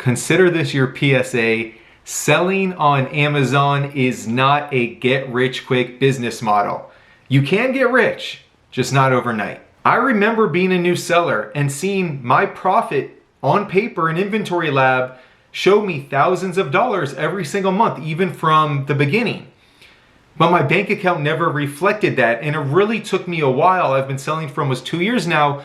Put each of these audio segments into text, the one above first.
consider this your PSA. Selling on Amazon is not a get-rich-quick business model. You can get rich, just not overnight. I remember being a new seller and seeing my profit on paper in Inventory Lab show me thousands of dollars every single month, even from the beginning. But my bank account never reflected that, and it really took me a while, I've been selling for almost 2 years now,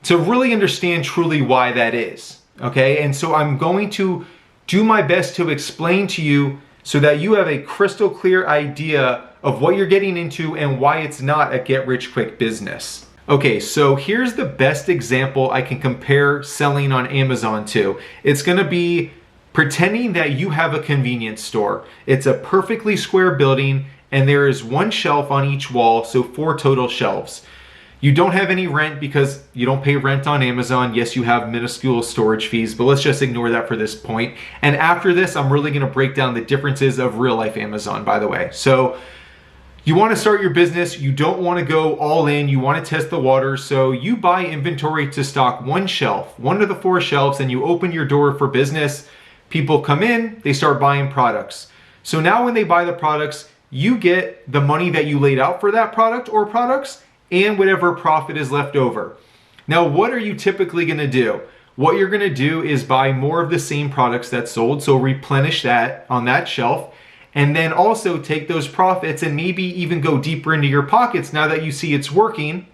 to really understand truly why that is, okay? And so I'm going to do my best to explain to you so that you have a crystal clear idea of what you're getting into and why it's not a get-rich-quick business. Okay, so here's the best example I can compare selling on Amazon to. It's gonna be pretending that you have a convenience store. It's a perfectly square building and there is one shelf on each wall, so 4 total shelves. You don't have any rent because you don't pay rent on Amazon. Yes, you have minuscule storage fees, but let's just ignore that for this point. And after this, I'm really gonna break down the differences of real life Amazon, by the way. So you wanna start your business, you don't wanna go all in, you wanna test the water, so you buy inventory to stock one shelf, one of the 4 shelves, and you open your door for business. People come in, they start buying products. So now when they buy the products, you get the money that you laid out for that product or products, and whatever profit is left over. Now, what are you typically gonna do? What you're gonna do is buy more of the same products that sold, so replenish that on that shelf, and then also take those profits and maybe even go deeper into your pockets now that you see it's working,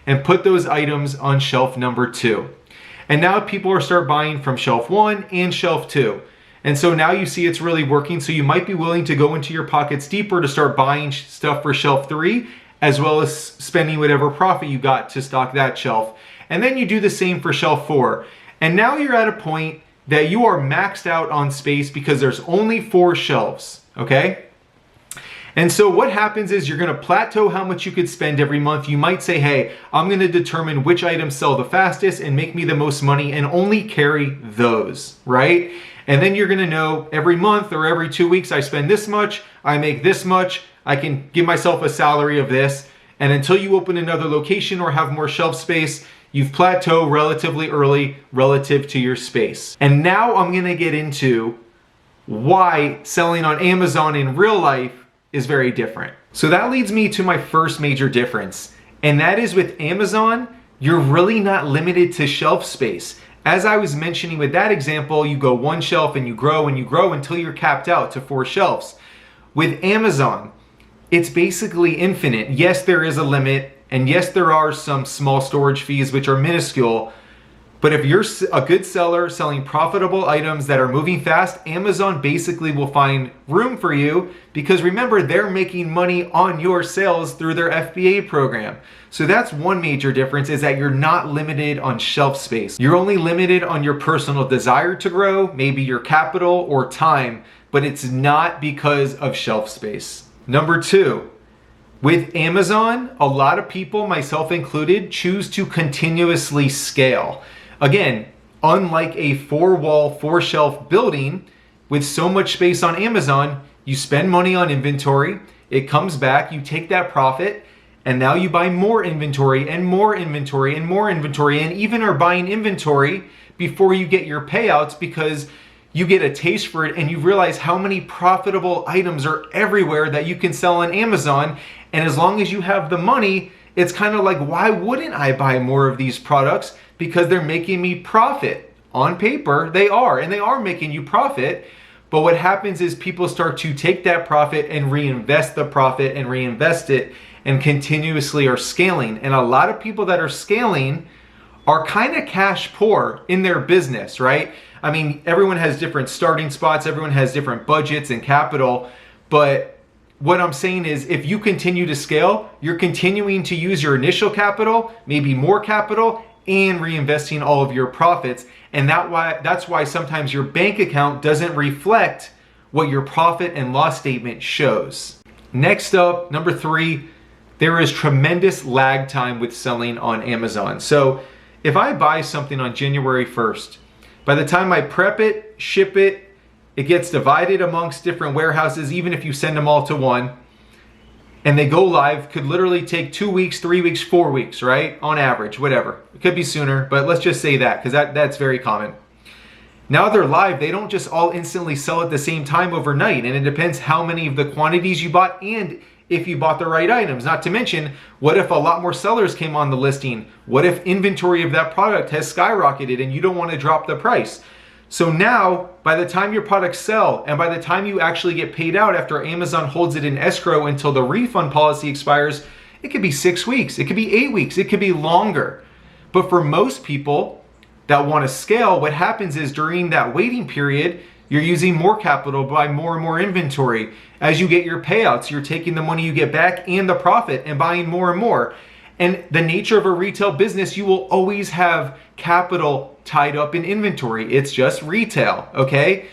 and put those items on shelf number 2. And now people are start buying from shelf 1 and shelf 2. And so now you see it's really working, so you might be willing to go into your pockets deeper to start buying stuff for shelf 3, as well as spending whatever profit you got to stock that shelf. And then you do the same for shelf 4. And now you're at a point that you are maxed out on space because there's only 4 shelves, okay? And so what happens is you're gonna plateau how much you could spend every month. You might say, hey, I'm gonna determine which items sell the fastest and make me the most money and only carry those, right? And then you're gonna know every month or every 2 weeks, I spend this much, I make this much, I can give myself a salary of this, and until you open another location or have more shelf space, you've plateaued relatively early relative to your space. And now I'm gonna get into why selling on Amazon in real life is very different. So that leads me to my first major difference, and that is with Amazon, you're really not limited to shelf space. As I was mentioning with that example, you go 1 shelf and you grow until you're capped out to 4 shelves. With Amazon, it's basically infinite. Yes, there is a limit, and yes, there are some small storage fees which are minuscule, but if you're a good seller selling profitable items that are moving fast, Amazon basically will find room for you because remember, they're making money on your sales through their FBA program. So that's one major difference, is that you're not limited on shelf space. You're only limited on your personal desire to grow, maybe your capital or time, but it's not because of shelf space. Number 2, with Amazon, a lot of people, myself included, choose to continuously scale. Again, unlike a 4-wall, 4-shelf building with so much space on Amazon, you spend money on inventory, it comes back, you take that profit, and now you buy more inventory and more inventory and more inventory, and even are buying inventory before you get your payouts because you get a taste for it and you realize how many profitable items are everywhere that you can sell on Amazon. And as long as you have the money, it's kind of like, why wouldn't I buy more of these products? Because they're making me profit. On paper, they are, and they are making you profit. But what happens is people start to take that profit and reinvest the profit and reinvest it and continuously are scaling. And a lot of people that are scaling are kind of cash poor in their business, right? I mean, everyone has different starting spots, everyone has different budgets and capital, but what I'm saying is if you continue to scale, you're continuing to use your initial capital, maybe more capital, and reinvesting all of your profits. And that's why sometimes your bank account doesn't reflect what your profit and loss statement shows. Next up, number 3, there is tremendous lag time with selling on Amazon. So if I buy something on January 1st, by the time I prep it, ship it, it gets divided amongst different warehouses, even if you send them all to one, and they go live, could literally take 2 weeks, 3 weeks, 4 weeks, right? On average, whatever. It could be sooner, but let's just say that, because that's very common. Now they're live, they don't just all instantly sell at the same time overnight, and it depends how many of the quantities you bought and if you bought the right items. Not to mention, what if a lot more sellers came on the listing? What if inventory of that product has skyrocketed and you don't want to drop the price? So now, by the time your products sell and by the time you actually get paid out after Amazon holds it in escrow until the refund policy expires, it could be 6 weeks, it could be 8 weeks, it could be longer. But for most people that want to scale, what happens is during that waiting period, you're using more capital, buy more and more inventory. As you get your payouts, you're taking the money you get back and the profit and buying more and more. And the nature of a retail business, you will always have capital tied up in inventory. It's just retail, okay?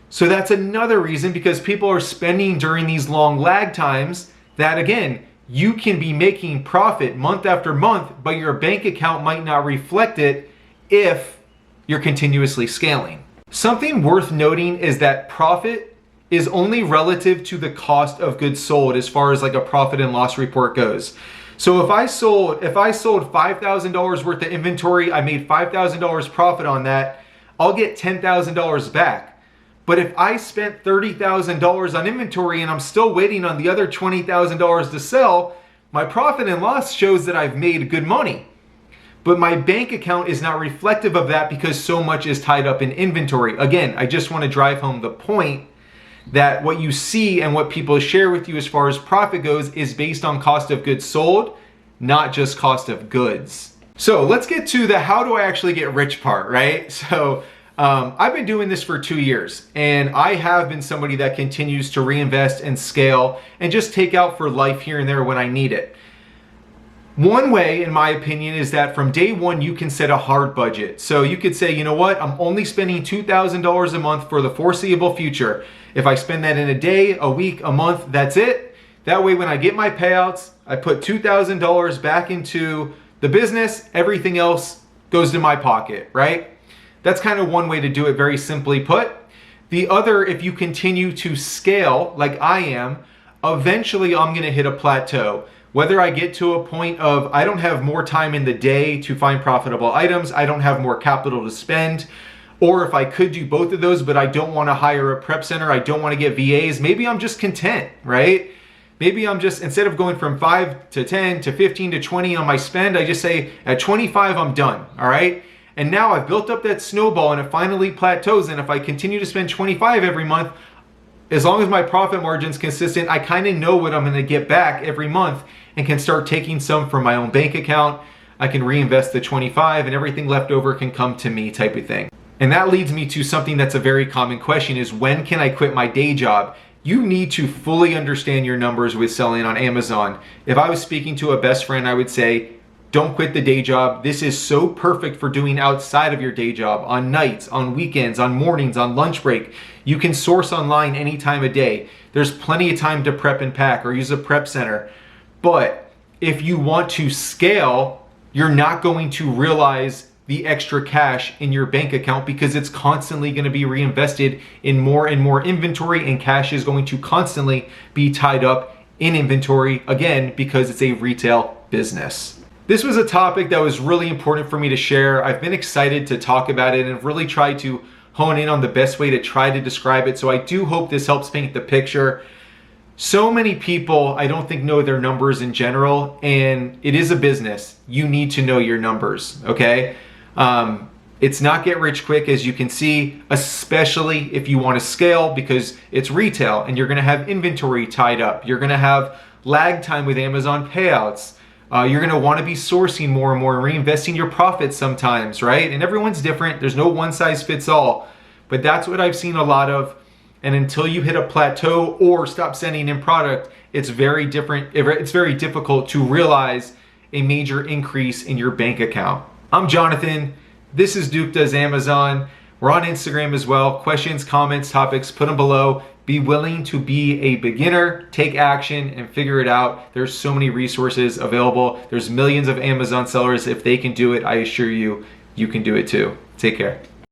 So that's another reason, because people are spending during these long lag times, that again, you can be making profit month after month, but your bank account might not reflect it if you're continuously scaling. Something worth noting is that profit is only relative to the cost of goods sold as far as like a profit and loss report goes. So if I sold $5,000 worth of inventory, I made $5,000 profit on that, I'll get $10,000 back. But if I spent $30,000 on inventory and I'm still waiting on the other $20,000 to sell, my profit and loss shows that I've made good money. But my bank account is not reflective of that because so much is tied up in inventory. Again, I just want to drive home the point that what you see and what people share with you as far as profit goes is based on cost of goods sold, not just cost of goods. So let's get to the how do I actually get rich part, right? So I've been doing this for 2 years, and I have been somebody that continues to reinvest and scale and just take out for life here and there when I need it. One way, in my opinion, is that from day one, you can set a hard budget. So you could say, you know what, I'm only spending $2,000 a month for the foreseeable future. If I spend that in a day, a week, a month, that's it. That way, when I get my payouts, I put $2,000 back into the business, everything else goes to my pocket, right? That's kind of one way to do it, very simply put. The other, if you continue to scale like I am, eventually I'm gonna hit a plateau. Whether I get to a point of I don't have more time in the day to find profitable items, I don't have more capital to spend, or if I could do both of those, but I don't want to hire a prep center, I don't want to get VAs, maybe I'm just content, right? Maybe I'm just, instead of going from 5 to 10 to 15 to 20 on my spend, I just say at 25, I'm done, all right? And now I've built up that snowball and it finally plateaus, and if I continue to spend 25 every month, as long as my profit margin's consistent, I kind of know what I'm going to get back every month and can start taking some from my own bank account. I can reinvest the 25 and everything left over can come to me type of thing. And that leads me to something that's a very common question is, when can I quit my day job? You need to fully understand your numbers with selling on Amazon. If I was speaking to a best friend, I would say, don't quit the day job. This is so perfect for doing outside of your day job, on nights, on weekends, on mornings, on lunch break. You can source online any time of day. There's plenty of time to prep and pack or use a prep center. But if you want to scale, you're not going to realize the extra cash in your bank account because it's constantly going to be reinvested in more and more inventory, and cash is going to constantly be tied up in inventory, again, because it's a retail business. This was a topic that was really important for me to share. I've been excited to talk about it and really tried to hone in on the best way to try to describe it. So I do hope this helps paint the picture. So many people, I don't think, know their numbers in general, and it is a business. You need to know your numbers, okay? It's not get rich quick, as you can see, especially if you want to scale, because it's retail and you're going to have inventory tied up. You're going to have lag time with Amazon payouts. You're going to want to be sourcing more and more and reinvesting your profits sometimes, right? And everyone's different. There's no one size fits all, but that's what I've seen a lot of. And until you hit a plateau or stop sending in product, it's very difficult to realize a major increase in your bank account. I'm Jonathan. This is Duke Does Amazon. We're on Instagram as well. Questions, comments, topics, put them below. Be willing to be a beginner, take action, and figure it out. There's so many resources available. There's millions of Amazon sellers. If they can do it, I assure you, you can do it too. Take care.